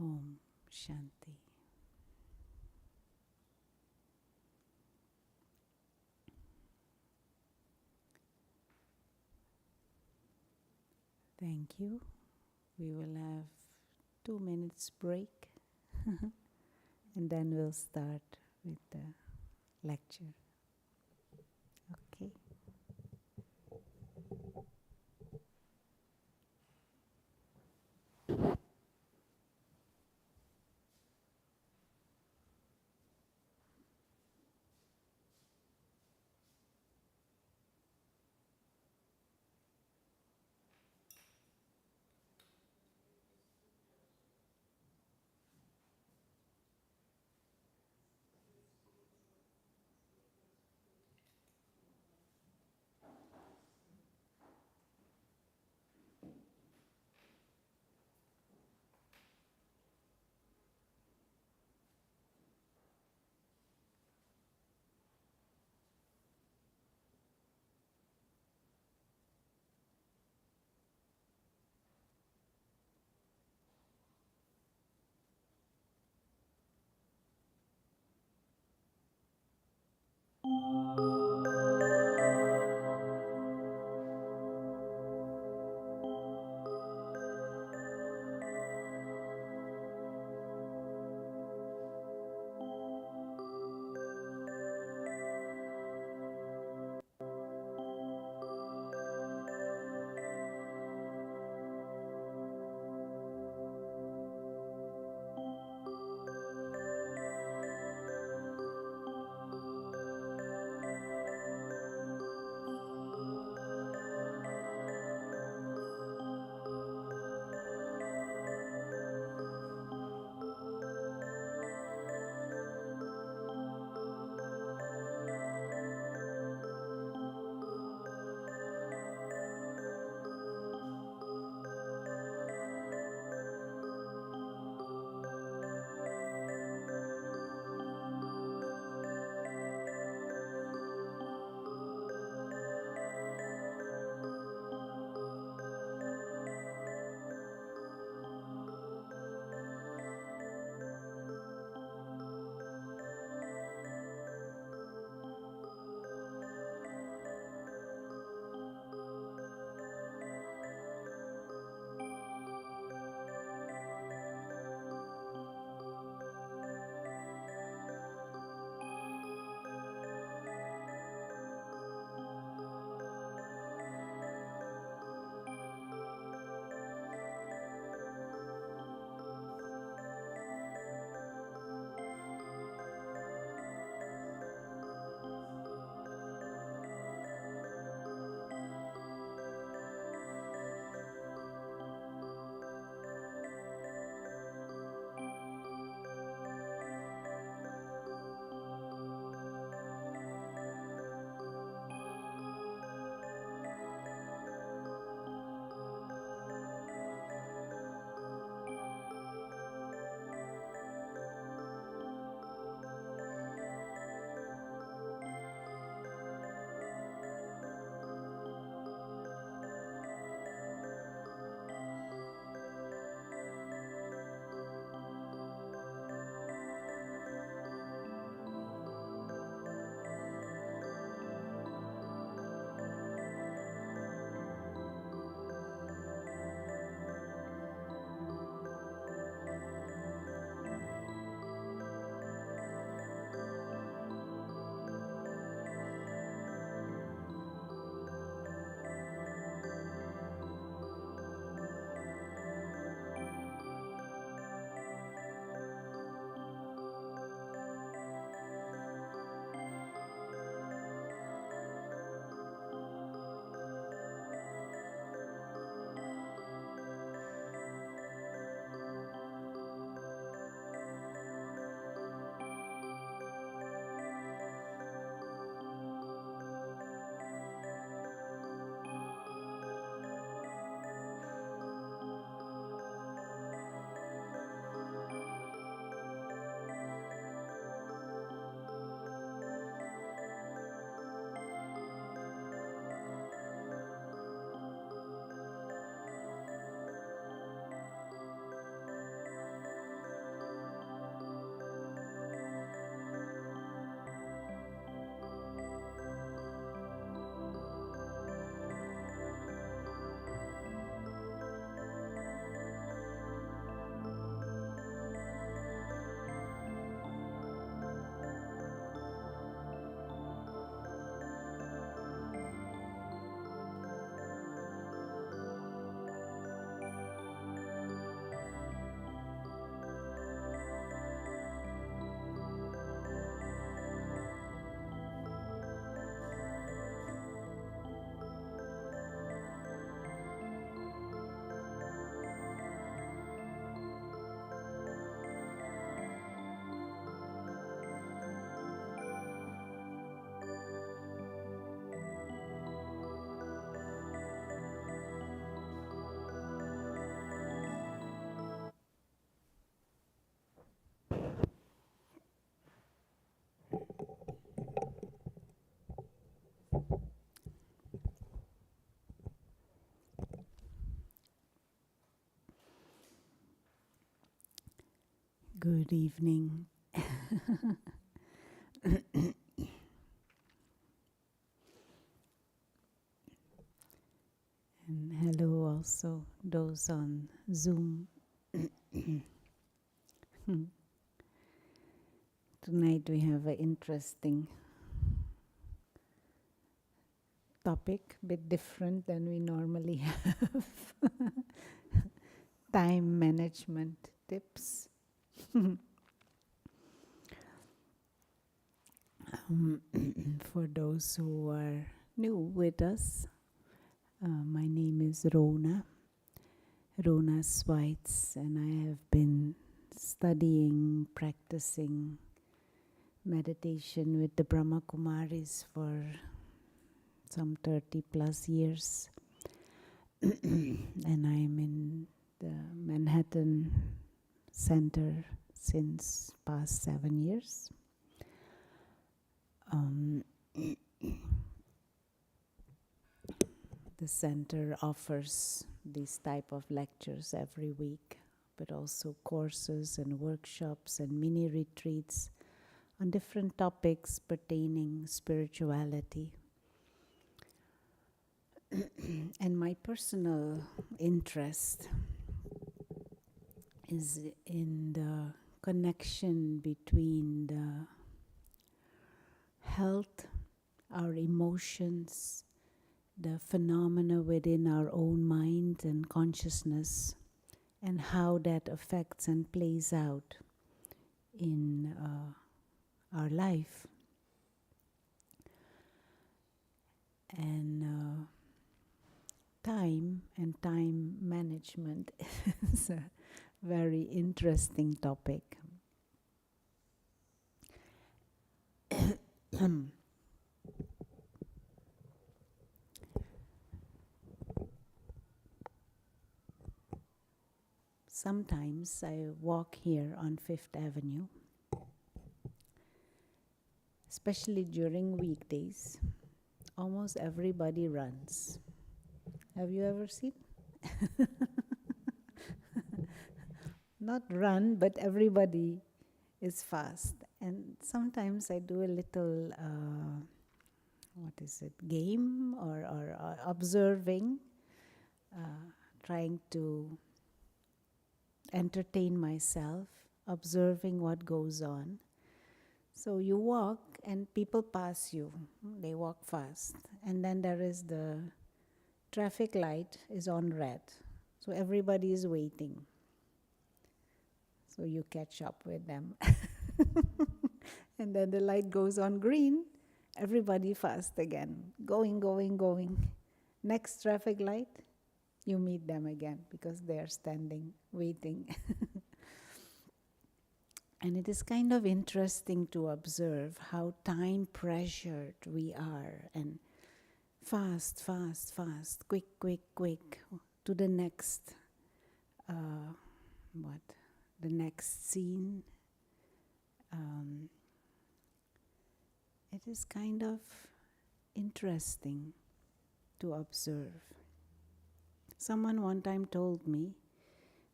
Om Shanti. Thank you. We will have 2 minutes break and then we'll start with the lecture. Okay. Good evening. And hello also those on Zoom. Tonight we have an interesting topic, a bit different than we normally have. Time management tips. For those who are new with us, my name is Rona Sweitz, and I have been studying, practicing meditation with the Brahma Kumaris for some 30 plus years. And I'm in the Manhattan Center since past 7 years. The center offers these type of lectures every week, but also courses and workshops and mini retreats on different topics pertaining spirituality. And my personal interest is in the connection between the health, our emotions, the phenomena within our own mind and consciousness, and how that affects and plays out in our life. And time and time management is a very interesting topic. Sometimes I walk here on Fifth Avenue, especially during weekdays. Almost everybody runs. Have you ever seen? Not run, but everybody is fast. And sometimes I do a little, game or observing, trying to entertain myself, observing what goes on. So you walk and people pass you. They walk fast. And then there is the traffic light is on red. So everybody is waiting. So you catch up with them. And then the light goes on green. Everybody fast again. Going. Next traffic light, you meet them again because they are standing, waiting. And it is kind of interesting to observe how time pressured we are, and fast, quick, to the next, the next scene. It is kind of interesting to observe. Someone one time told me,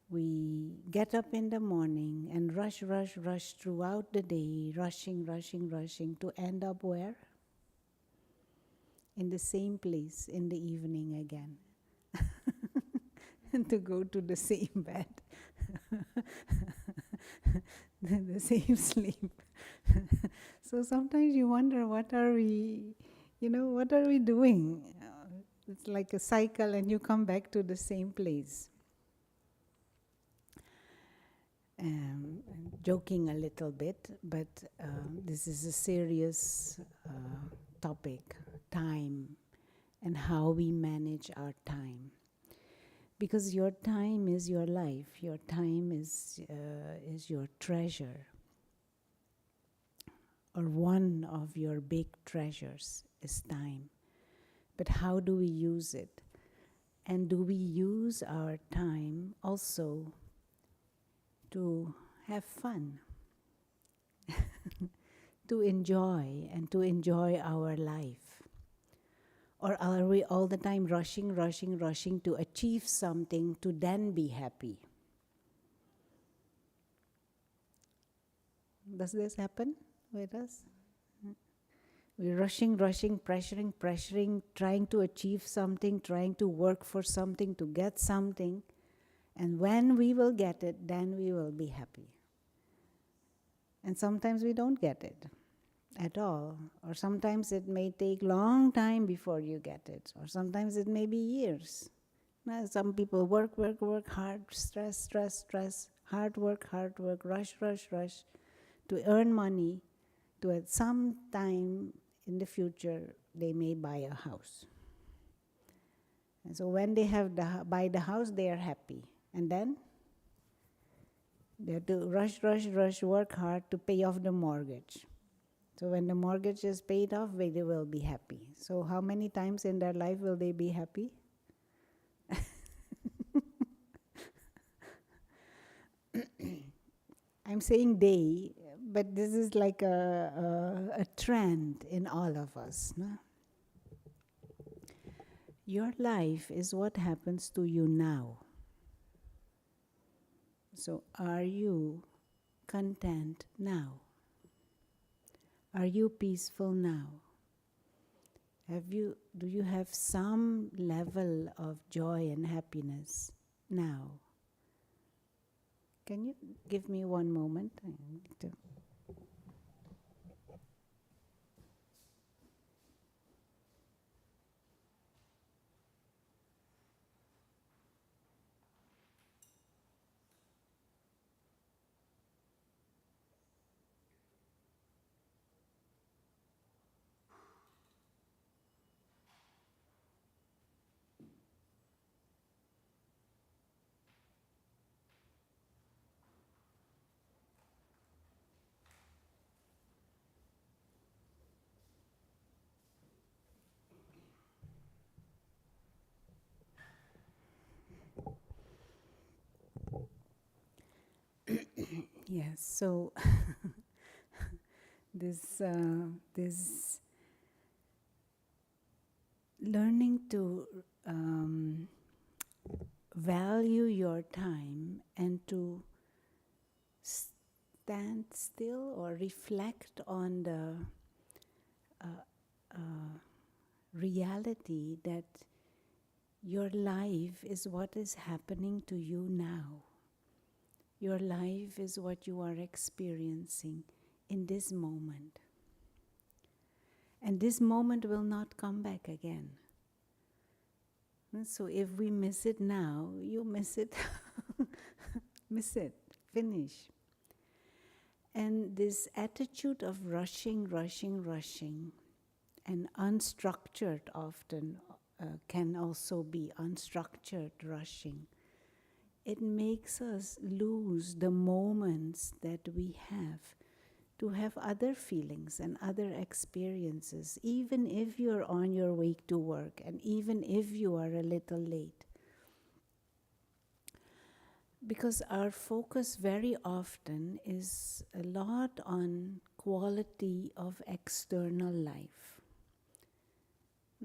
we get up in the morning and rush throughout the day, rushing to end up where? In the same place in the evening again. And to go to the same bed, the same sleep. So sometimes you wonder, what are we doing? It's like a cycle and you come back to the same place. I'm joking a little bit, but this is a serious topic, time, and how we manage our time. Because your time is your life. Your time is your treasure. Or one of your big treasures is time. But how do we use it? And do we use our time also to have fun? To enjoy our life? Or are we all the time rushing to achieve something to then be happy? Does this happen with us? We're rushing, rushing, pressuring, pressuring, trying to achieve something, trying to work for something, to get something. And when we will get it, then we will be happy. And sometimes we don't get it at all. Or sometimes it may take long time before you get it. Or sometimes it may be years. Now, some people work, work, work hard, stress, stress, stress, hard work, rush, rush, rush to earn money, to at some time in the future they may buy a house. And so when they have buy the house, they are happy. And then they have to rush, rush, rush, work hard to pay off the mortgage. So when the mortgage is paid off, they will be happy. So how many times in their life will they be happy? I'm saying they, but this is like a trend in all of us. No? Your life is what happens to you now. So are you content now? Are you peaceful now? Do you have some level of joy and happiness now? Can you give me one moment? I need to. Yes, so this learning to value your time and to stand still or reflect on the reality that your life is what is happening to you now. Your life is what you are experiencing in this moment. And this moment will not come back again. And so if we miss it now, you miss it. Miss it. Finish. And this attitude of rushing, rushing, rushing, and unstructured often can also be unstructured rushing. It makes us lose the moments that we have to have other feelings and other experiences, even if you're on your way to work and even if you are a little late. Because our focus very often is a lot on quality of external life.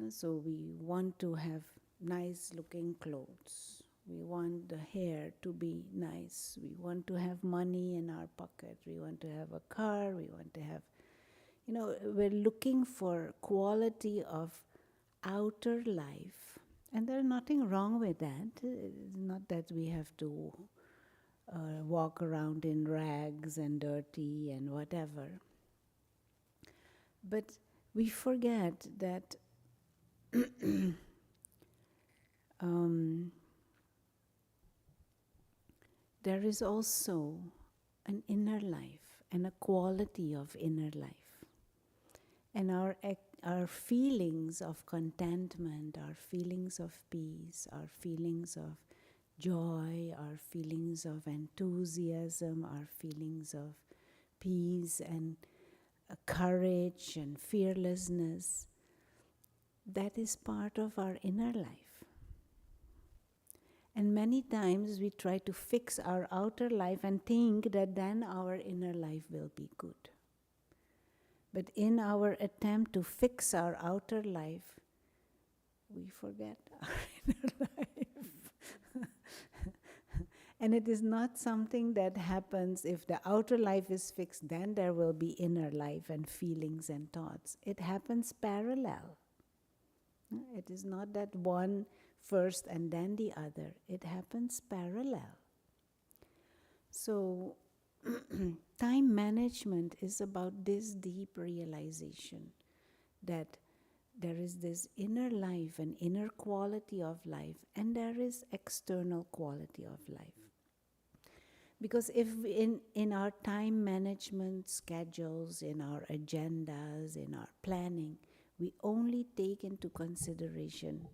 So we want to have nice looking clothes. We want the hair to be nice. We want to have money in our pocket. We want to have a car. We want to have, we're looking for quality of outer life. And there's nothing wrong with that. It's not that we have to walk around in rags and dirty and whatever. But we forget that there is also an inner life and a quality of inner life. And our feelings of contentment, our feelings of peace, our feelings of joy, our feelings of enthusiasm, our feelings of peace and courage and fearlessness, that is part of our inner life. And many times we try to fix our outer life and think that then our inner life will be good. But in our attempt to fix our outer life, we forget our inner life. And it is not something that happens if the outer life is fixed, then there will be inner life and feelings and thoughts. It happens parallel. It is not that one first and then the other. It happens parallel. So, time management is about this deep realization that there is this inner life and inner quality of life, and there is external quality of life. Because if in our time management schedules, in our agendas, in our planning, we only take into consideration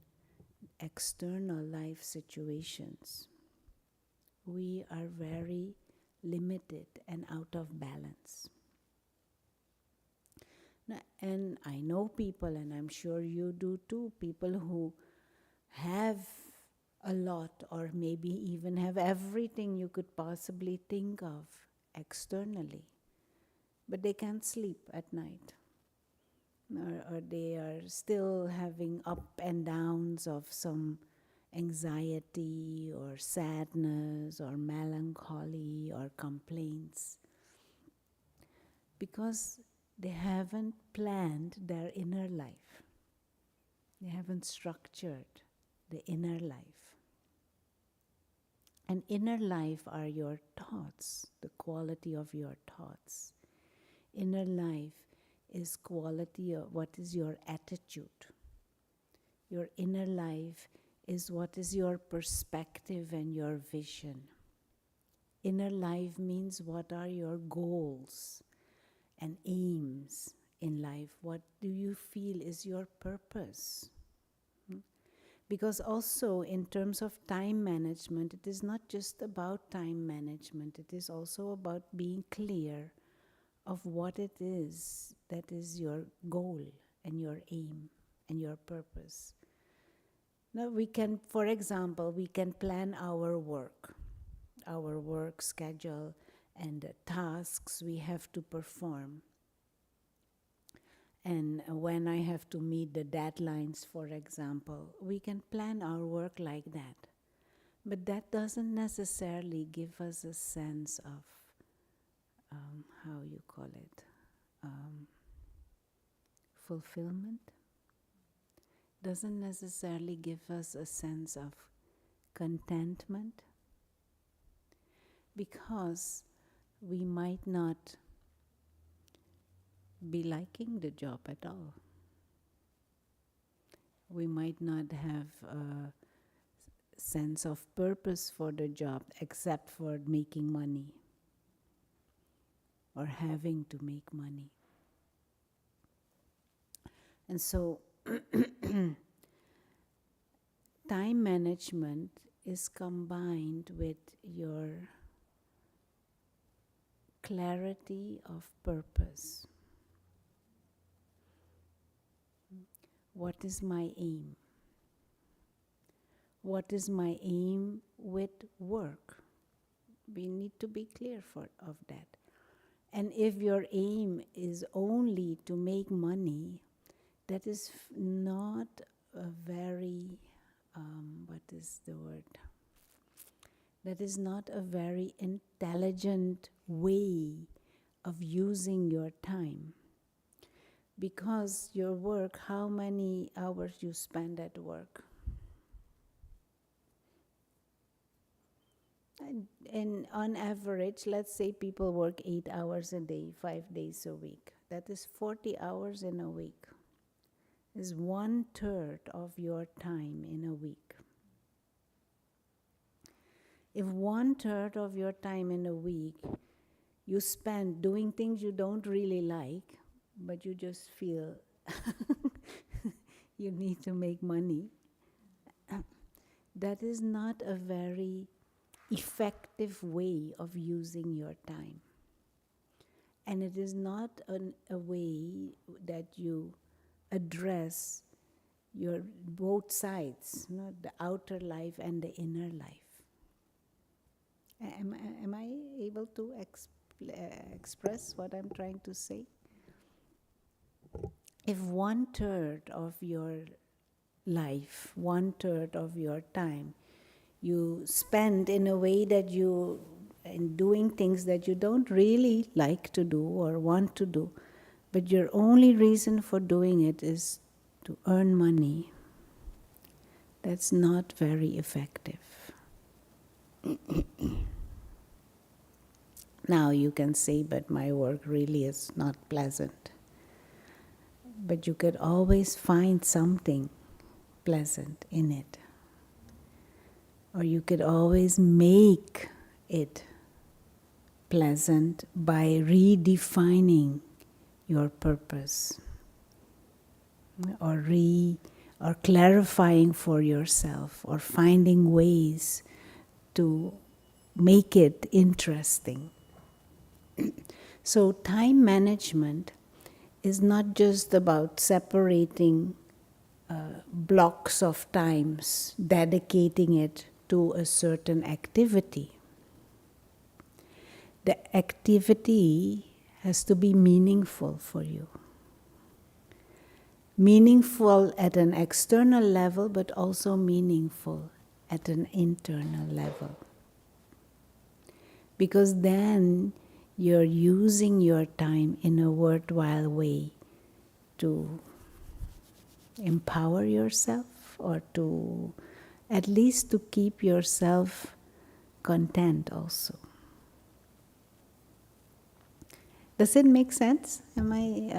external life situations, we are very limited and out of balance. And I know people, and I'm sure you do too, people who have a lot or maybe even have everything you could possibly think of externally, but they can't sleep at night. Or they are still having up and downs of some anxiety or sadness or melancholy or complaints because they haven't planned their inner life. They haven't structured the inner life. And inner life are your thoughts, the quality of your thoughts. Inner life is quality of what is your attitude. Your inner life is what is your perspective and your vision. Inner life means what are your goals and aims in life. What do you feel is your purpose? Because also in terms of time management, it is not just about time management. It is also about being clear of what it is that is your goal and your aim and your purpose. Now we can, for example, we can plan our work schedule and the tasks we have to perform. And when I have to meet the deadlines, for example, we can plan our work like that. But that doesn't necessarily give us a sense of, how you call it, fulfillment. Doesn't necessarily give us a sense of contentment, because we might not be liking the job at all. We might not have a sense of purpose for the job except for making money or having to make money. And so time management is combined with your clarity of purpose. What is my aim? What is my aim with work? We need to be clear of that. And if your aim is only to make money, that is not a very, what is the word? That is not a very intelligent way of using your time. Because your work, how many hours you spend at work? And on average, let's say people work 8 hours a day, 5 days a week. That is 40 hours in a week. Is 1/3 of your time in a week. If 1/3 of your time in a week you spend doing things you don't really like, but you just feel you need to make money, that is not a very effective way of using your time. And it is not a way that you address your both sides, the outer life and the inner life. Am I able to express what I'm trying to say? If 1/3 of your life, 1/3 of your time, you spend in a way that you, in doing things that you don't really like to do or want to do, but your only reason for doing it is to earn money, that's not very effective. Now you can say, but my work really is not pleasant. But you could always find something pleasant in it. Or you could always make it pleasant by redefining your purpose, or clarifying for yourself, or finding ways to make it interesting. So time management is not just about separating blocks of times, dedicating it to a certain activity. The activity has to be meaningful for you. Meaningful at an external level, but also meaningful at an internal level. Because then you're using your time in a worthwhile way to empower yourself, or to at least to keep yourself content also. Does it make sense? Am I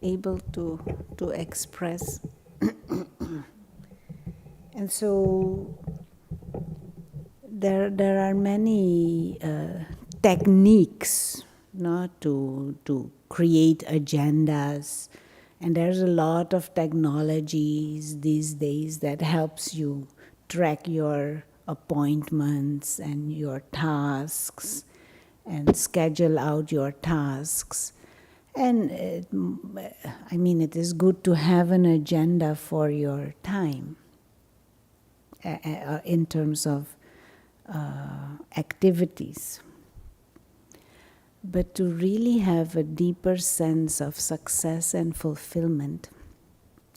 able to express? And so there are many techniques, to create agendas, and there's a lot of technologies these days that helps you track your appointments and your tasks and schedule out your tasks. And it is good to have an agenda for your time in terms of activities. But to really have a deeper sense of success and fulfillment,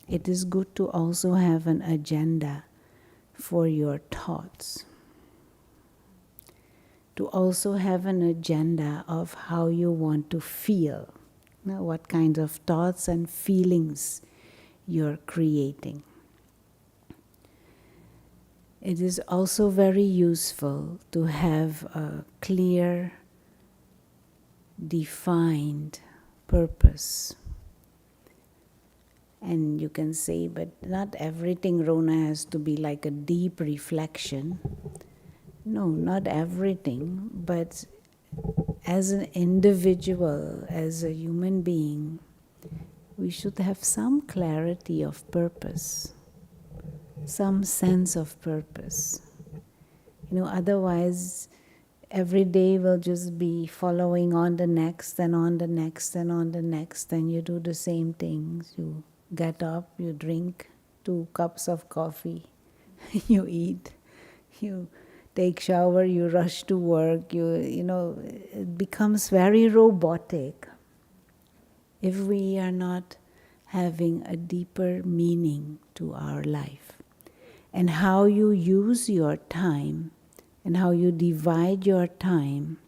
it is good to also have an agenda for your thoughts. To also have an agenda of how you want to feel, what kinds of thoughts and feelings you're creating. It is also very useful to have a clear, defined purpose. And you can say, but not everything, Rona, has to be like a deep reflection. No, not everything, but as an individual, as a human being, we should have some clarity of purpose, some sense of purpose. Otherwise, every day will just be following on the next and on the next and on the next, and you do the same things. You get up, you drink 2 cups of coffee, you eat, you take shower, you rush to work, it becomes very robotic if we are not having a deeper meaning to our life. And how you use your time and how you divide your time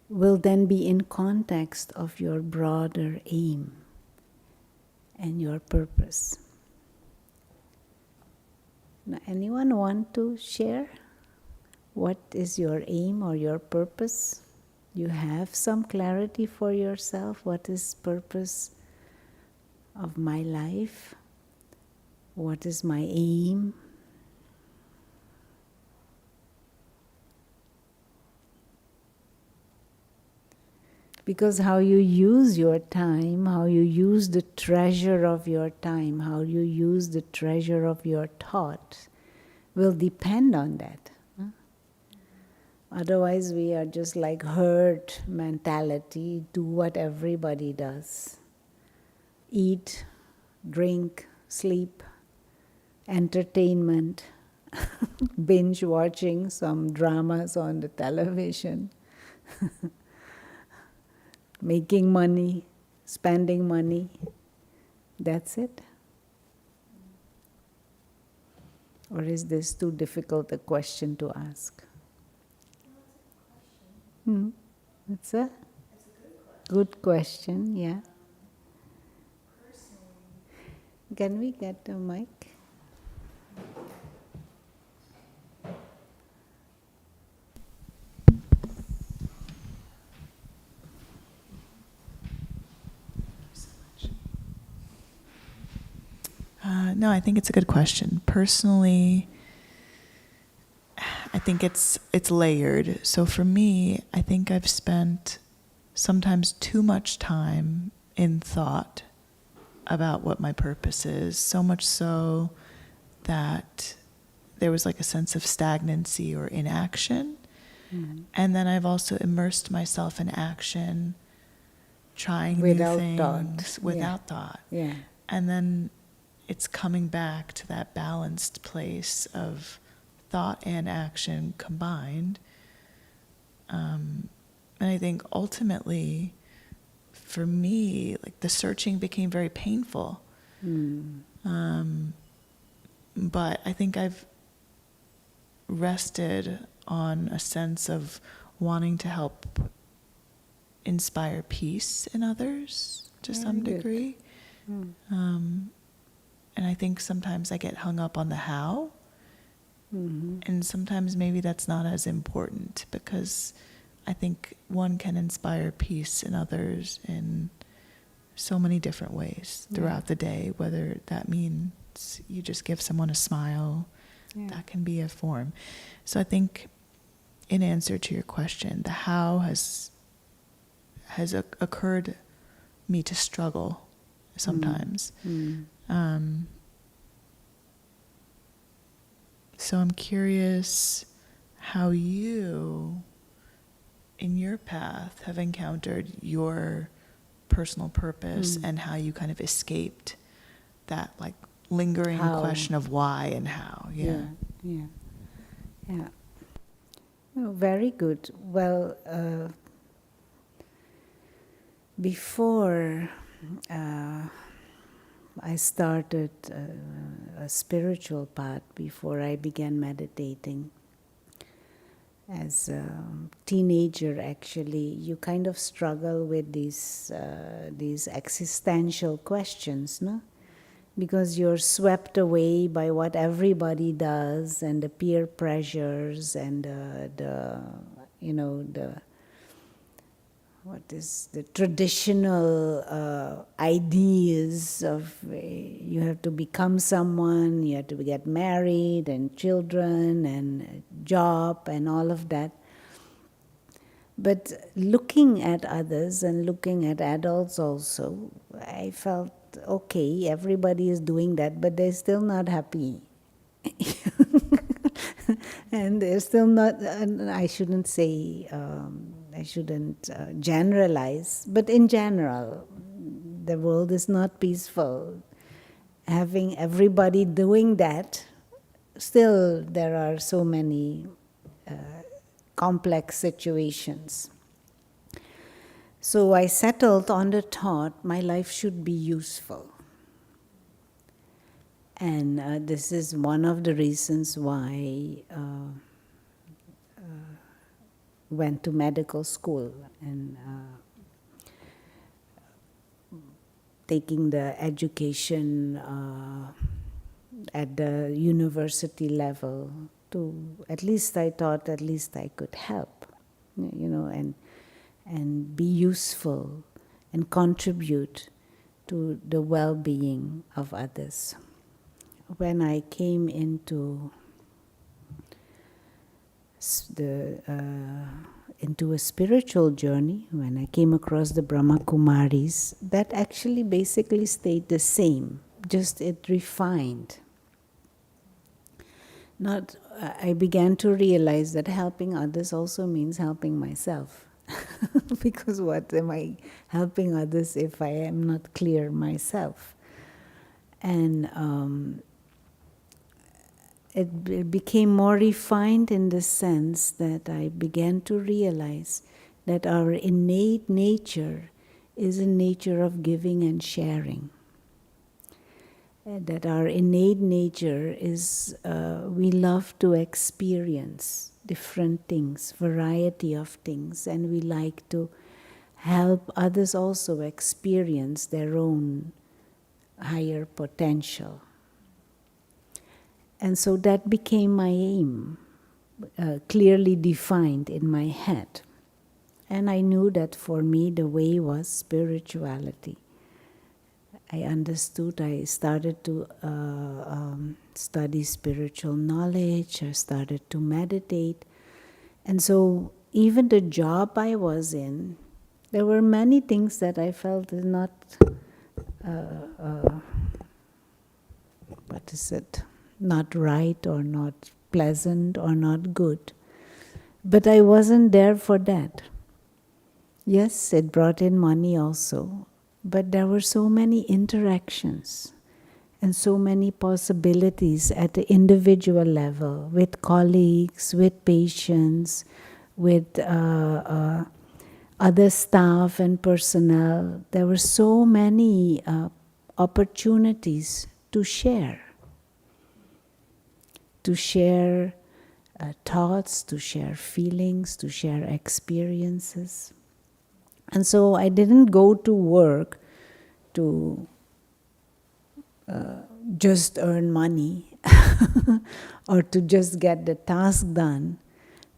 will then be in context of your broader aim and your purpose. Now, anyone want to share? What is your aim or your purpose? You have some clarity for yourself. What is purpose of my life? What is my aim? Because how you use your time, how you use the treasure of your time, how you use the treasure of your thought will depend on that. Otherwise, we are just like herd mentality, do what everybody does. Eat, drink, sleep, entertainment, binge watching some dramas on the television, making money, spending money. That's it. Or is this too difficult a question to ask? It's a good question, yeah. Can we get a mic? No, I think it's a good question. Personally, I think it's layered. So for me, I think I've spent sometimes too much time in thought about what my purpose is, so much so that there was like a sense of stagnancy or inaction. And then I've also immersed myself in action, trying Without new thought. things without thought. Yeah. And then it's coming back to that balanced place of thought and action combined. And I think ultimately, for me, like the searching became very painful. But I think I've rested on a sense of wanting to help inspire peace in others to some degree. And I think sometimes I get hung up on the how. And sometimes maybe that's not as important, because I think one can inspire peace in others in so many different ways throughout the day, whether that means you just give someone a smile, that can be a form. So I think, in answer to your question, the how has occurred me to struggle sometimes. So I'm curious how you, in your path, have encountered your personal purpose and how you kind of escaped that like lingering question of why and how. Yeah. Oh, very good. Well, before I started a spiritual path, before I began meditating, as a teenager, actually, you kind of struggle with these existential questions, no? Because you're swept away by what everybody does and the peer pressures and what is the traditional ideas of you have to become someone, you have to get married and children and a job and all of that. But looking at others and looking at adults also, I felt, okay, everybody is doing that, but they're still not happy. And they're still not, and I shouldn't say, I shouldn't generalize, but in general, the world is not peaceful. Having everybody doing that, still there are so many complex situations. So I settled on the thought my life should be useful. And this is one of the reasons why went to medical school and taking the education at the university level to, at least I thought, at least I could help, and be useful and contribute to the well-being of others. When I came into into a spiritual journey, when I came across the Brahma Kumaris, that actually basically stayed the same, just it refined. I began to realize that helping others also means helping myself. Because what am I helping others if I am not clear myself? And it became more refined in the sense that I began to realize that our innate nature is a nature of giving and sharing. that our innate nature is we love to experience different things, variety of things, and we like to help others also experience their own higher potential. And so that became my aim, clearly defined in my head. And I knew that for me the way was spirituality. I understood, I started to study spiritual knowledge, I started to meditate. And so even the job I was in, there were many things that I felt is not, what is it, not right or not pleasant or not good. But I wasn't there for that. Yes, it brought in money also, but there were so many interactions and so many possibilities at the individual level with colleagues, with patients, with other staff and personnel. There were so many opportunities to share thoughts, to share feelings, to share experiences. And so I didn't go to work to just earn money or to just get the task done,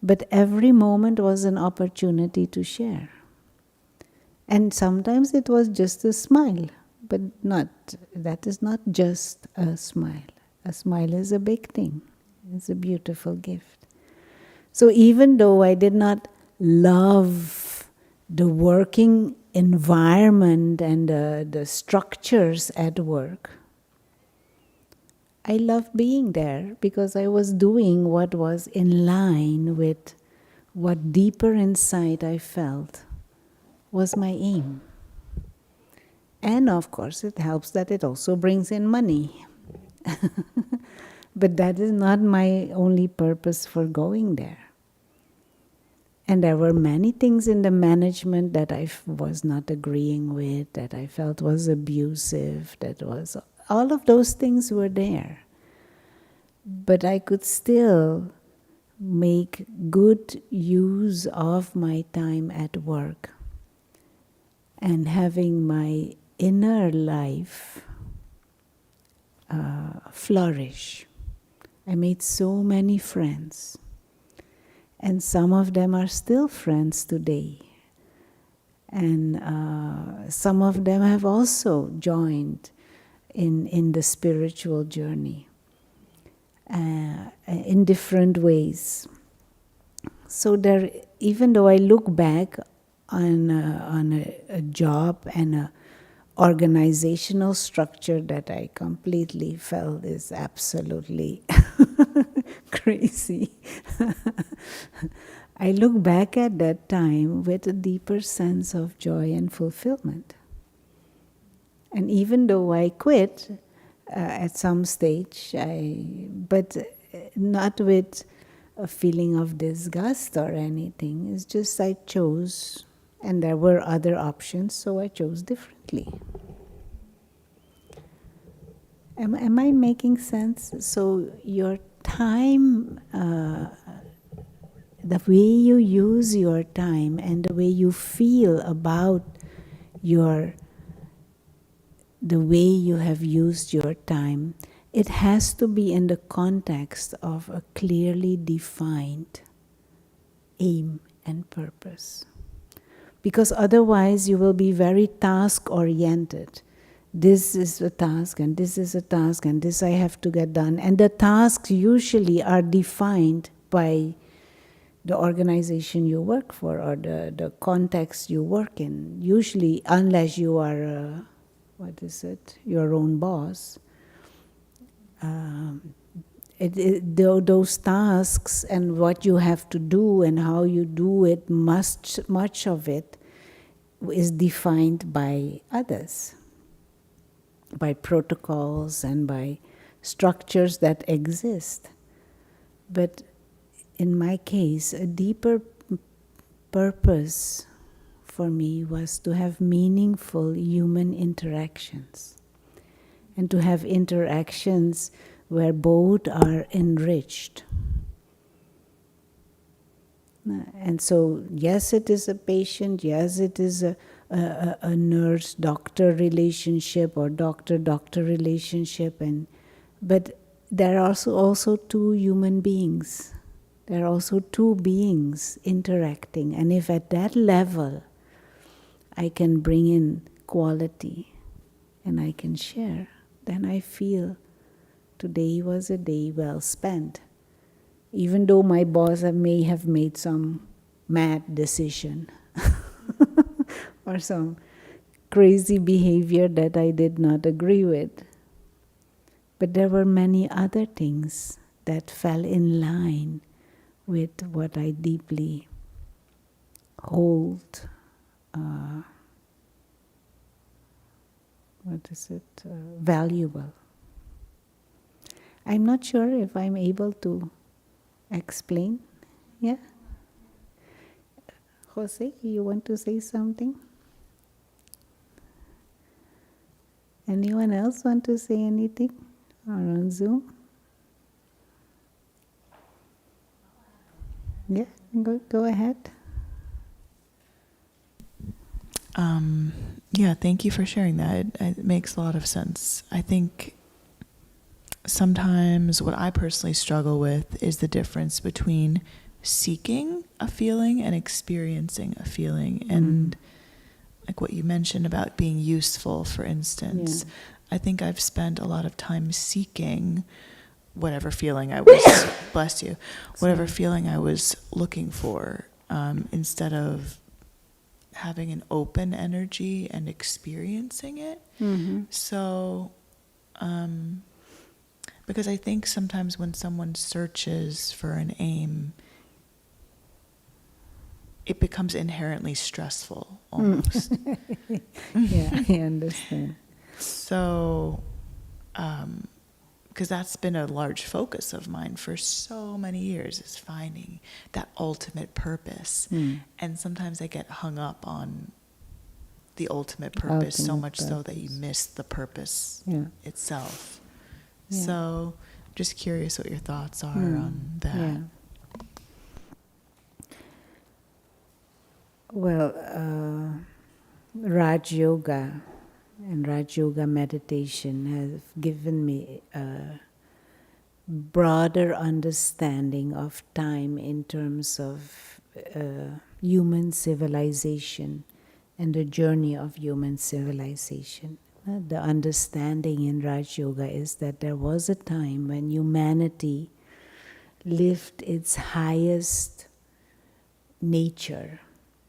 but every moment was an opportunity to share. And sometimes it was just a smile, but that is not just a smile. A smile is a big thing. It's a beautiful gift. So even though I did not love the working environment and the structures at work, I loved being there because I was doing what was in line with what deeper inside I felt was my aim. And of course, it helps that it also brings in money. But that is not my only purpose for going there. And there were many things in the management that I was not agreeing with, that I felt was abusive, all of those things were there. But I could still make good use of my time at work and having my inner life flourish. I made so many friends. And some of them are still friends today. And some of them have also joined in the spiritual journey in different ways. So there, even though I look back on a job and a organizational structure that I completely felt is absolutely crazy, I look back at that time with a deeper sense of joy and fulfillment. And even though I quit at some stage, but not with a feeling of disgust or anything. It's just I chose, and there were other options, so I chose differently. Am I making sense? So your time, the way you use your time and the way you feel about the way you have used your time, it has to be in the context of a clearly defined aim and purpose. Because otherwise you will be very task-oriented. This is a task and this is a task and this I have to get done. And the tasks usually are defined by the organization you work for or the context you work in. Usually, unless you are, your own boss. Those tasks and what you have to do and how you do it, much of it is defined by others, by protocols and by structures that exist. But in my case, a deeper purpose for me was to have meaningful human interactions and to have interactions where both are enriched. And so, yes, it is a patient, yes, it is a nurse-doctor relationship or doctor-doctor relationship, but there are also two human beings. There are also two beings interacting. And if at that level I can bring in quality and I can share, then I feel today was a day well spent. Even though my boss may have made some mad decision or some crazy behavior that I did not agree with. But there were many other things that fell in line with what I deeply hold. Valuable. I'm not sure if I'm able to explain. Yeah? Jose, you want to say something? Anyone else want to say anything? Or on Zoom? Yeah, go ahead. Yeah, thank you for sharing that. It makes a lot of sense. I think sometimes what I personally struggle with is the difference between seeking a feeling and experiencing a feeling. And like what you mentioned about being useful, for instance, I think I've spent a lot of time seeking whatever feeling I was, bless you, whatever feeling I was looking for, instead of having an open energy and experiencing it. So, because I think sometimes when someone searches for an aim, it becomes inherently stressful almost. Yeah, I understand. So, because that's been a large focus of mine for so many years, is finding that ultimate purpose. And sometimes I get hung up on the ultimate purpose so much so that you miss the purpose itself. Yeah. So just curious what your thoughts are on that. Yeah. Well, Raj Yoga and Raj Yoga meditation have given me a broader understanding of time in terms of human civilization and the journey of human civilization. The understanding in Raj Yoga is that there was a time when humanity lived its highest nature.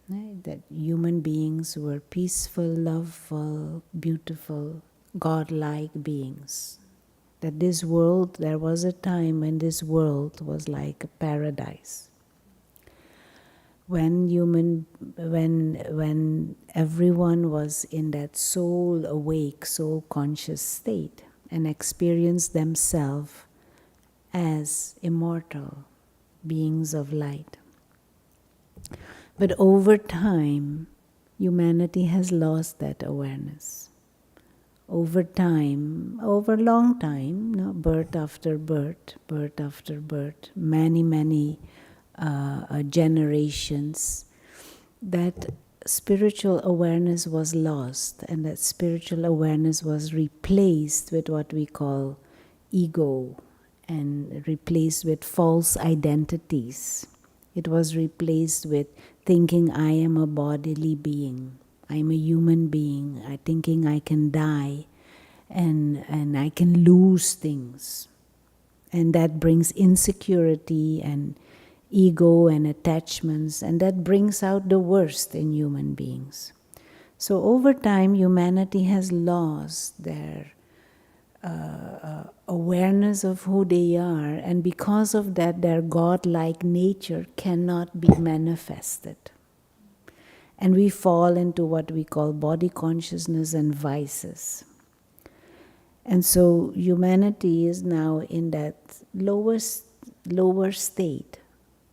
Right? That human beings were peaceful, loveful, beautiful, godlike beings. That this world, there was a time when this world was like a paradise. When everyone was in that soul awake, soul conscious state and experienced themselves as immortal beings of light. But over time, humanity has lost that awareness. Over time, over a long time, birth after birth, many generations, that spiritual awareness was lost, and that spiritual awareness was replaced with what we call ego, and replaced with false identities. It was replaced with thinking I am a bodily being, I'm a human being, thinking I can die and I can lose things. And that brings insecurity and ego and attachments, and that brings out the worst in human beings. So over time, humanity has lost their awareness of who they are, and because of that, their godlike nature cannot be manifested. And we fall into what we call body consciousness and vices. And so humanity is now in that lower state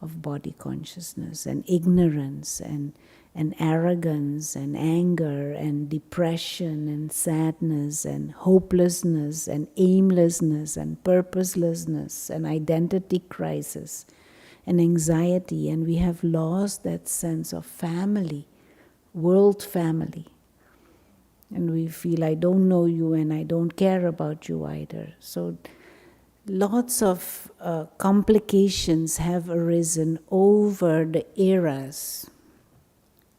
of body consciousness and ignorance and and arrogance and anger and depression and sadness and hopelessness and aimlessness and purposelessness and identity crisis and anxiety, and we have lost that sense of family, world family. And we feel, I don't know you and I don't care about you either. So lots of complications have arisen over the eras.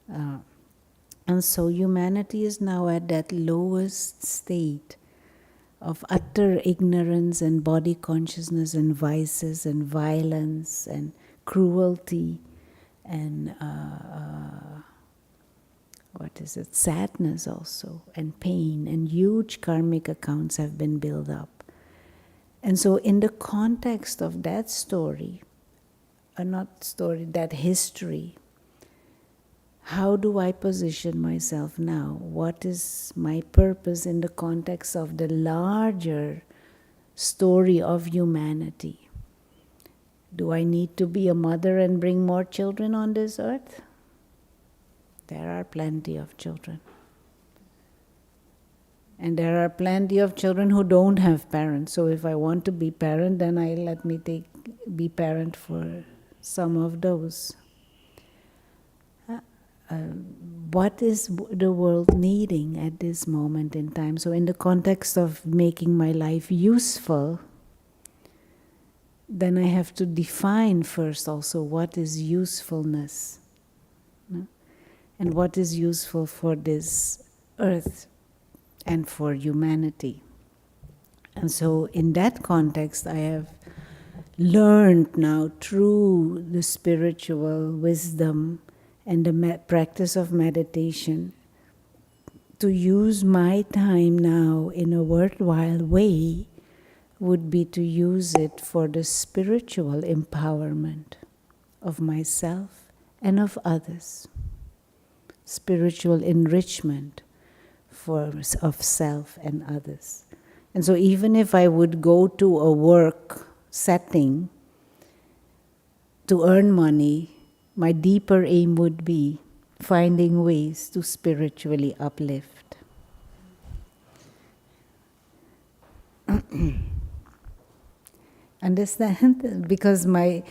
And so humanity is now at that lowest state of utter ignorance and body consciousness and vices and violence and cruelty and sadness also, and pain, and huge karmic accounts have been built up. And so in the context of that story, that history, how do I position myself now? What is my purpose in the context of the larger story of humanity? Do I need to be a mother and bring more children on this earth? There are plenty of children. And there are plenty of children who don't have parents. So if I want to be parent, then let me be parent for some of those. What is the world needing at this moment in time? So in the context of making my life useful, then I have to define first also what is usefulness. No? And what is useful for this earth and for humanity. And so in that context, I have learned now through the spiritual wisdom and the practice of meditation to use my time now in a worthwhile way would be to use it for the spiritual empowerment of myself and of others. Spiritual enrichment of self and others. And so even if I would go to a work setting to earn money, my deeper aim would be finding ways to spiritually uplift. Understand? Because I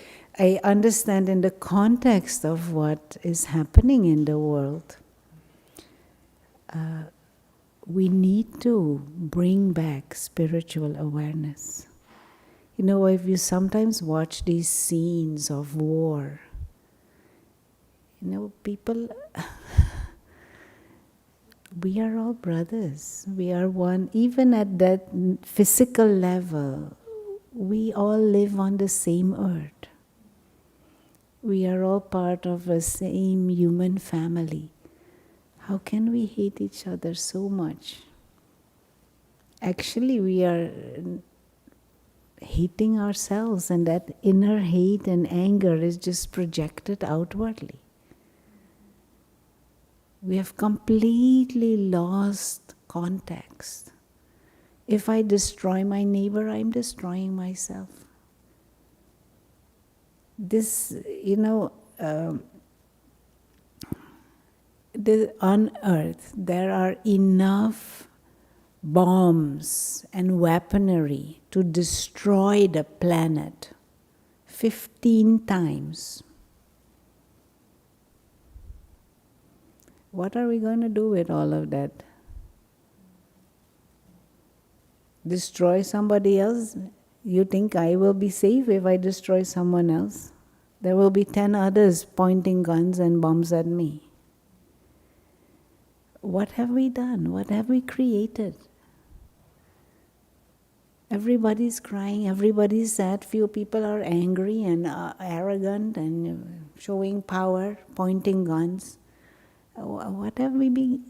understand in the context of what is happening in the world, we need to bring back spiritual awareness. You know, if you sometimes watch these scenes of war, you know, people, we are all brothers. We are one. Even at that physical level, we all live on the same earth. We are all part of the same human family. How can we hate each other so much? Actually, we are hating ourselves, and that inner hate and anger is just projected outwardly. We have completely lost context. If I destroy my neighbor, I'm destroying myself. This, on earth, there are enough bombs and weaponry to destroy the planet 15 times. What are we going to do with all of that? Destroy somebody else? You think I will be safe if I destroy someone else? There will be 10 others pointing guns and bombs at me. What have we done? What have we created? Everybody's crying, everybody's sad, few people are angry and arrogant and showing power, pointing guns. What have we been,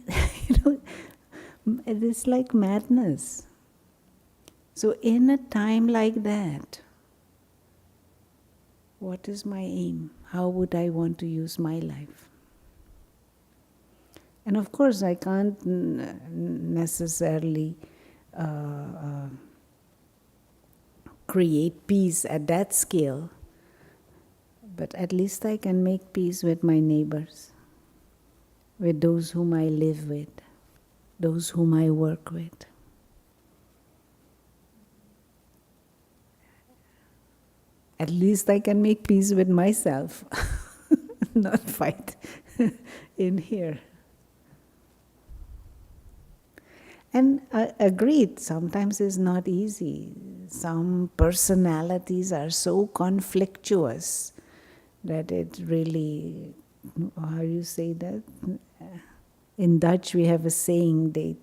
it is like madness. So in a time like that, what is my aim? How would I want to use my life? And of course, I can't necessarily create peace at that scale, but at least I can make peace with my neighbors. with those whom I live with, those whom I work with. At least I can make peace with myself, not fight in here. And agreed, sometimes it's not easy. Some personalities are so conflictuous that it really, how you say that? In Dutch, we have a saying, they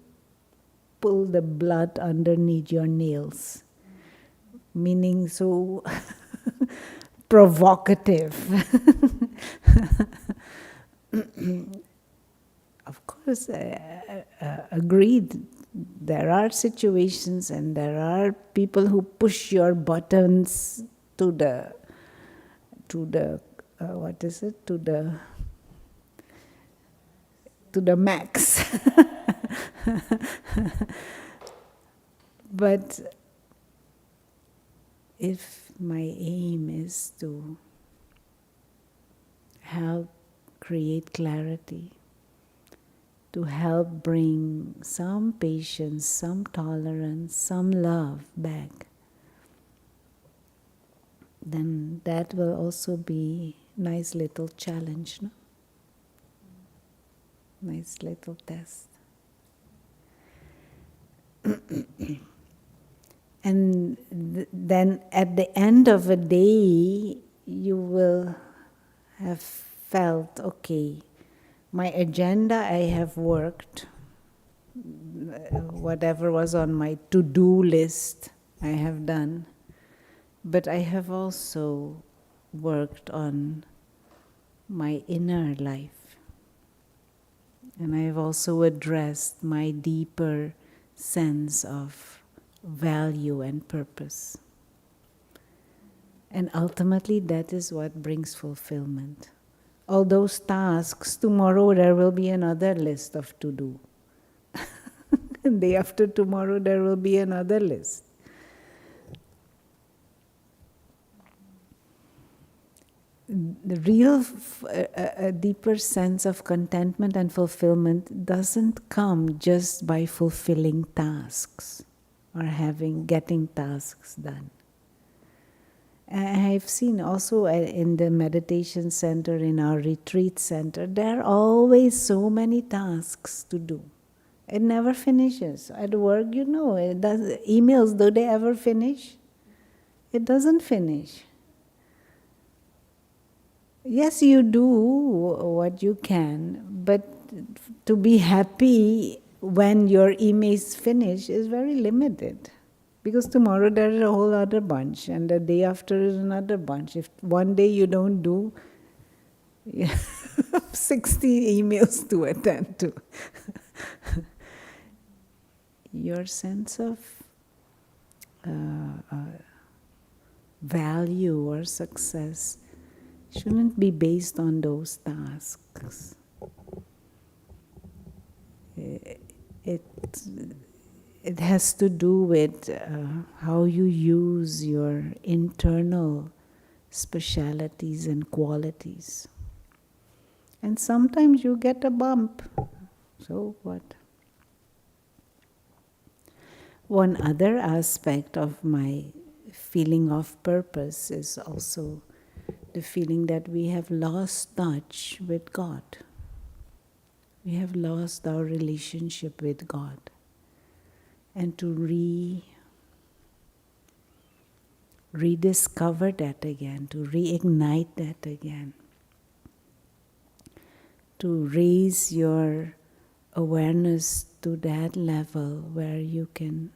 pull the blood underneath your nails, meaning so provocative. Of course, agreed. There are situations and there are people who push your buttons to the what is it, to the max. But if my aim is to help create clarity, to help bring some patience, some tolerance, some love back, then that will also be nice little challenge, no? Nice little test. And then at the end of a day, you will have felt, okay, my agenda I have worked, whatever was on my to-do list I have done, but I have also worked on my inner life. And I have also addressed my deeper sense of value and purpose. And ultimately, that is what brings fulfillment. All those tasks, tomorrow there will be another list of to do. And day after tomorrow there will be another list. The real, a deeper sense of contentment and fulfillment doesn't come just by fulfilling tasks or getting tasks done. I've seen also in the meditation center, in our retreat center, there are always so many tasks to do. It never finishes. At work, emails, do they ever finish? It doesn't finish. Yes, you do what you can, but to be happy when your emails finish is very limited. Because tomorrow there is a whole other bunch, and the day after is another bunch. If one day you don't do, 60 emails to attend to. Your sense of value or success shouldn't be based on those tasks. It has to do with how you use your internal specialities and qualities. And sometimes you get a bump. So what? One other aspect of my feeling of purpose is also the feeling that we have lost touch with God. We have lost our relationship with God. And to rediscover that again, to reignite that again, to raise your awareness to that level where you can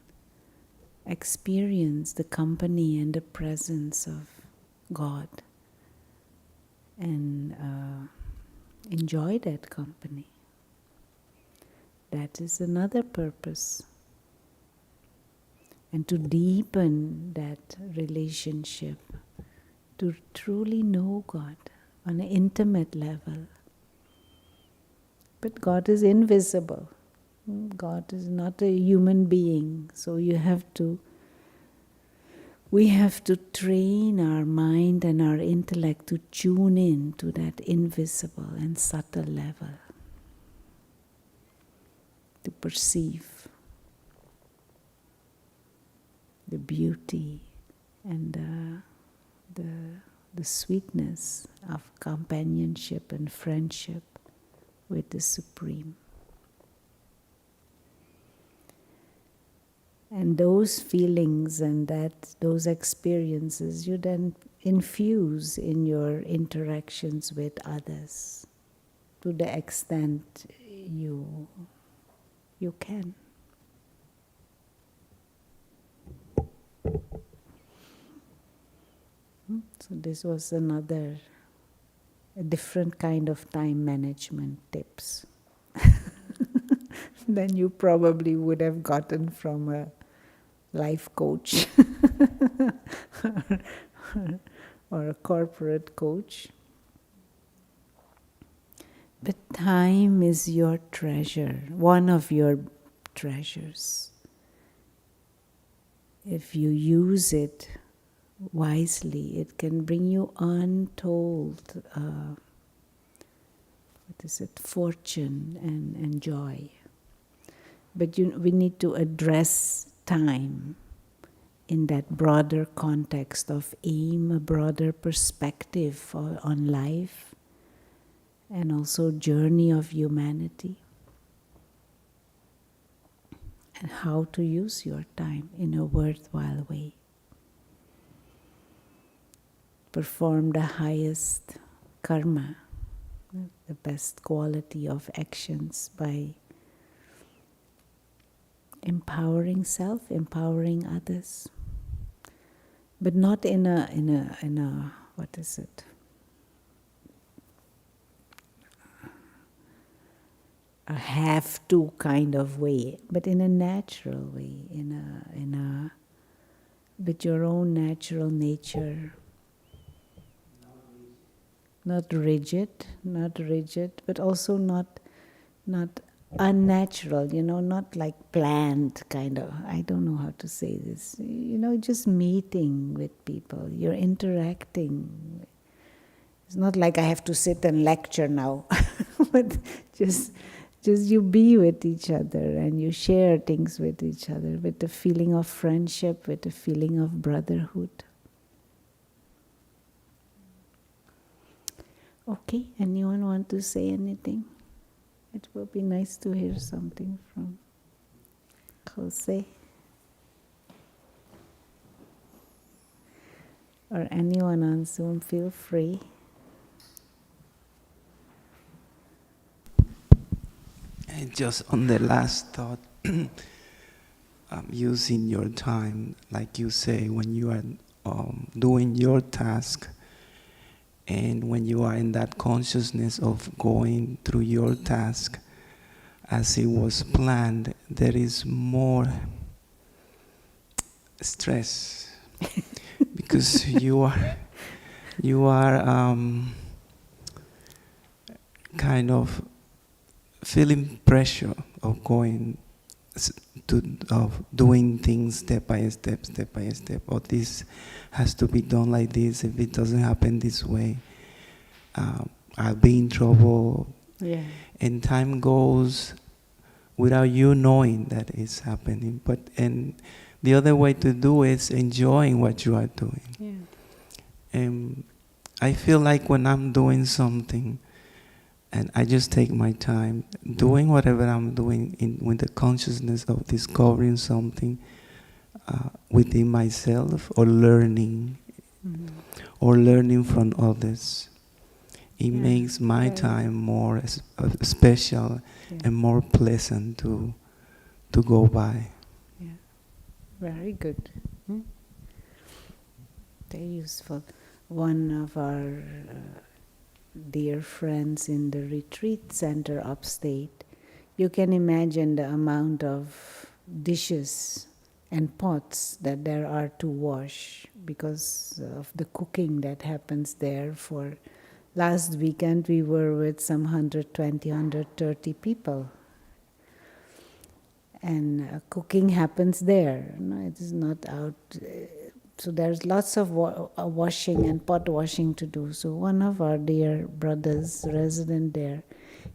experience the company and the presence of God and enjoy that company. That is another purpose. And to deepen that relationship, to truly know God on an intimate level. But God is invisible. God is not a human being, so we have to train our mind and our intellect to tune in to that invisible and subtle level. to perceive the beauty and the sweetness of companionship and friendship with the Supreme. And those feelings and those experiences you then infuse in your interactions with others to the extent you can. So this was a different kind of time management tips than you probably would have gotten from a life coach or a corporate coach. But time is your treasure, one of your treasures. If you use it wisely, it can bring you untold, fortune and joy. But we need to address time in that broader context of aim, a broader perspective on life, and also journey of humanity, and how to use your time in a worthwhile way. Perform the highest karma, the best quality of actions by empowering self, empowering others, but not in a a have to kind of way, but in a natural way, with your own natural nature. Not rigid, but also not unnatural, not like planned kind of. I don't know how to say this. Just meeting with people. You're interacting. It's not like I have to sit and lecture now, but just you be with each other and you share things with each other with the feeling of friendship, with the feeling of brotherhood. Okay, anyone want to say anything? It will be nice to hear something from Jose. Or anyone on Zoom, feel free. And just on the last thought, using your time, like you say, when you are doing your task, and when you are in that consciousness of going through your task as it was planned, there is more stress because you are kind of feeling pressure of going of doing things step by step. Or this has to be done like this. If it doesn't happen this way, I'll be in trouble. Yeah. And time goes without you knowing that it's happening. And the other way to do it is enjoying what you are doing. Yeah. And I feel like when I'm doing something, and I just take my time doing whatever I'm doing with the consciousness of discovering something within myself, or learning, or learning from others. It makes my time more special and more pleasant to go by. Yeah, very good. Very useful. One of our dear friends in the retreat center upstate, you can imagine the amount of dishes and pots that there are to wash because of the cooking that happens there. For last weekend we were with some 120, 130 people, and cooking happens there. It is not out. So there's lots of washing and pot washing to do. So one of our dear brothers, resident there,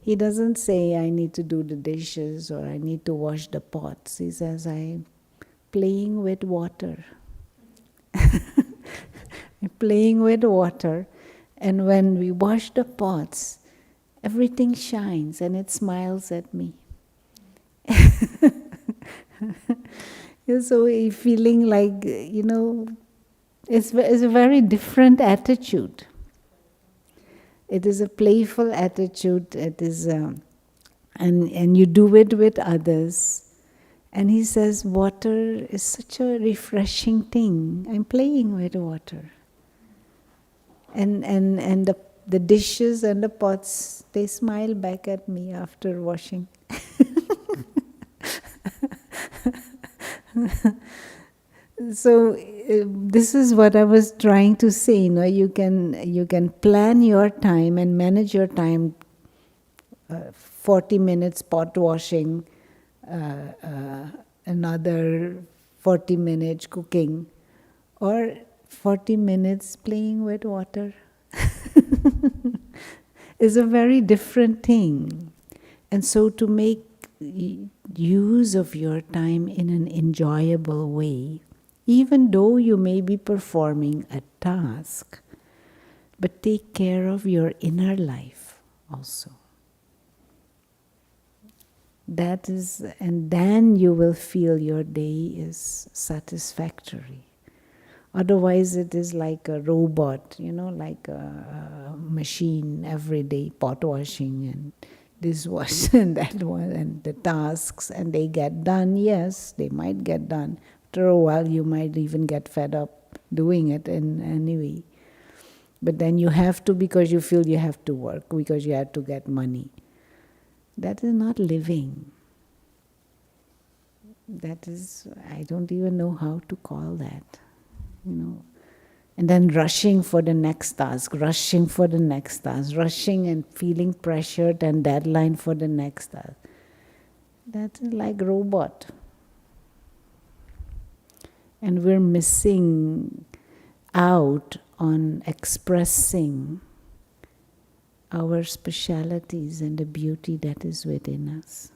He doesn't say, I need to do the dishes or I need to wash the pots. He says, I'm playing with water. I'm playing with water. And when we wash the pots, everything shines and it smiles at me. So feeling like, it's a very different attitude. It is a playful attitude. It is, and you do it with others. And he says, water is such a refreshing thing. I'm playing with water. And the dishes and the pots, they smile back at me after washing. So this is what I was trying to say. You can plan your time and manage your time. 40 minutes pot washing, another 40 minutes cooking, or 40 minutes playing with water. Is a very different thing. And so to make use of your time in an enjoyable way, even though you may be performing a task, but take care of your inner life also. That is, and then you will feel your day is satisfactory. Otherwise, it is like a robot, like a machine every day, pot washing and this wash and that one, and the tasks, and they get done. Yes, they might get done. After a while, you might even get fed up doing it in anyway. But then you have to, because you feel you have to work, because you have to get money. That is not living. That is, I don't even know how to call that, And then rushing for the next task, rushing for the next task, rushing and feeling pressured and deadline for the next task. That is like robot. And we're missing out on expressing our specialities and the beauty that is within us.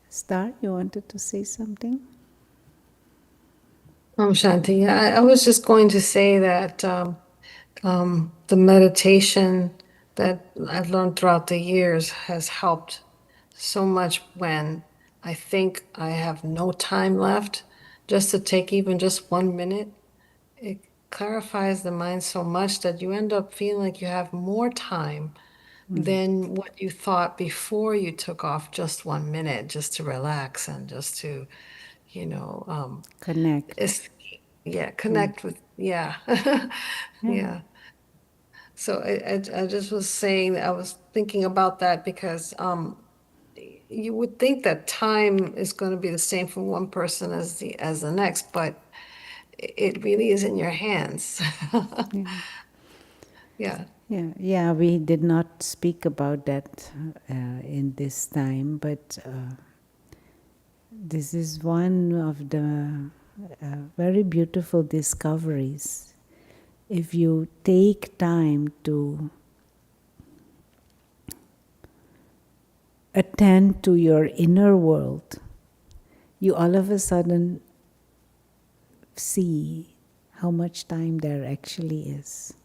Star, you wanted to say something? Shanti, I was just going to say that the meditation that I've learned throughout the years has helped so much when I think I have no time left, just to take even just 1 minute. It clarifies the mind so much that you end up feeling like you have more time than what you thought before you took off just 1 minute just to relax and just to, you know, Connect. connect with, yeah. Yeah. Yeah. So I just was saying, I was thinking about that because you would think that time is going to be the same for one person as the next, but it really is in your hands. Yeah. Yeah, we did not speak about that in this time, but this is one of the very beautiful discoveries. If you take time to attend to your inner world, you all of a sudden see how much time there actually is.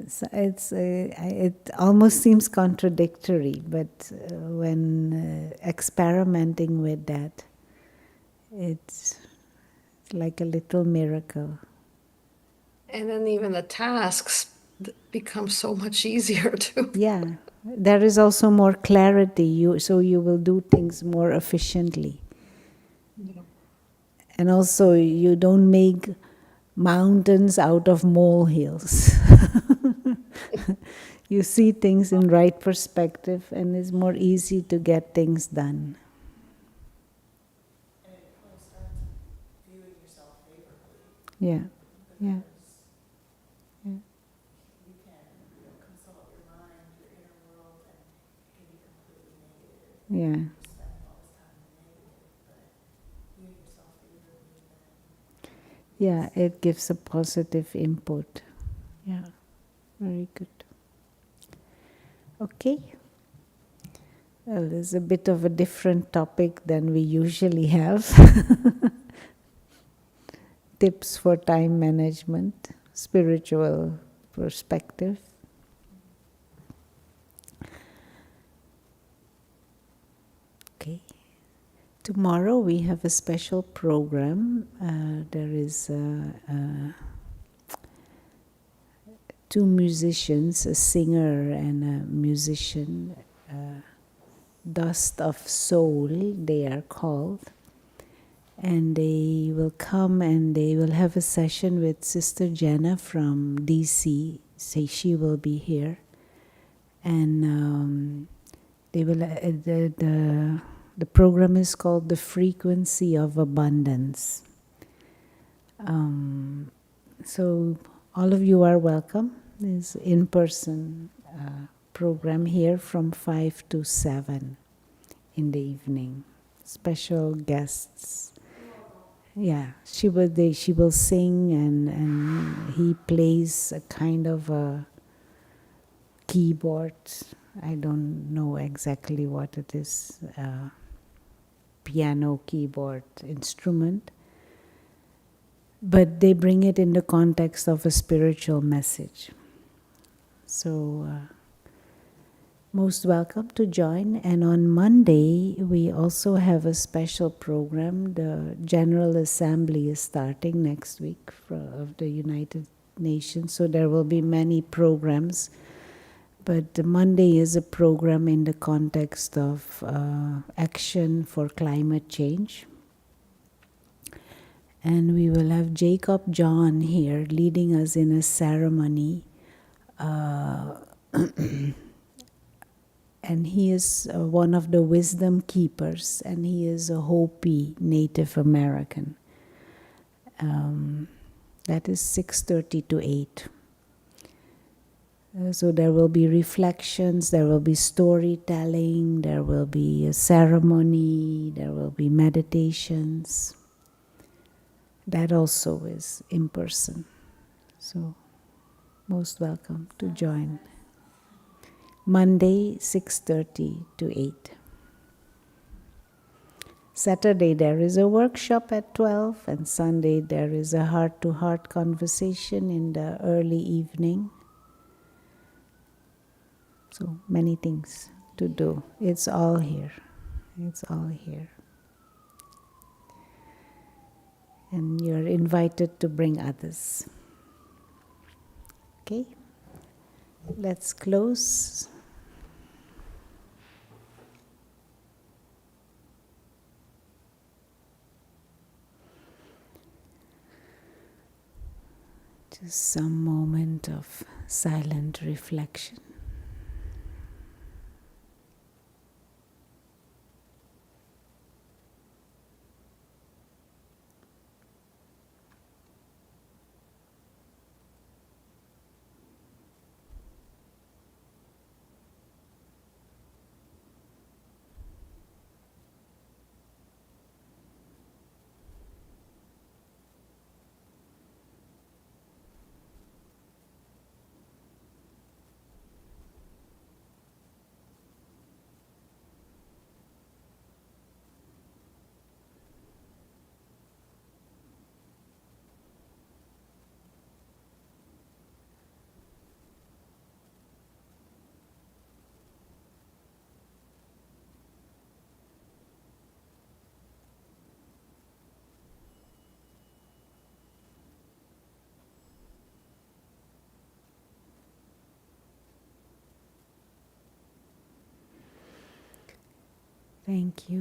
It almost seems contradictory, but when experimenting with that, it's like a little miracle. And then even the tasks become so much easier too. Yeah, there is also more clarity. So you will do things more efficiently, Yeah. and also you don't make mountains out of molehills. You see things in right perspective, and it's more easy to get things done. And it really starts viewing yourself favorably. Yeah, yeah, yeah, You can, consult your mind, your inner world, and it can be completely negative. yeah. You're spending all this time in the negative, but viewing yourself favorably then. Yeah, it gives a positive input. Yeah. Very good. Okay. Well, it's a bit of a different topic than we usually have. Tips for time management, spiritual perspective. Okay. Tomorrow we have a special program. There is two musicians, a singer and a musician, Dust of Soul, they are called. And they will come and they will have a session with Sister Jenna from DC. Say she will be here, and they will. The program is called The Frequency of Abundance. So all of you are welcome. This in-person program here from 5 to 7 in the evening. Special guests. Yeah, she will sing and he plays a kind of a keyboard. I don't know exactly what it is. Piano keyboard instrument. But they bring it in the context of a spiritual message. So, most welcome to join. And on Monday, we also have a special program. The General Assembly is starting next week of the United Nations. So there will be many programs. But the Monday is a program in the context of action for climate change. And we will have Jacob John here leading us in a ceremony. And he is one of the wisdom keepers, and he is a Hopi Native American. That is 6:30 to 8. So there will be reflections, there will be storytelling, there will be a ceremony, there will be meditations. That also is in person. So most welcome to join. Monday, 6:30 to 8. Saturday, there is a workshop at 12, and Sunday, there is a heart-to-heart conversation in the early evening. So many things to do. It's all here. It's all here. And you're invited to bring others. Okay? Let's close. Just some moment of silent reflection. Thank you.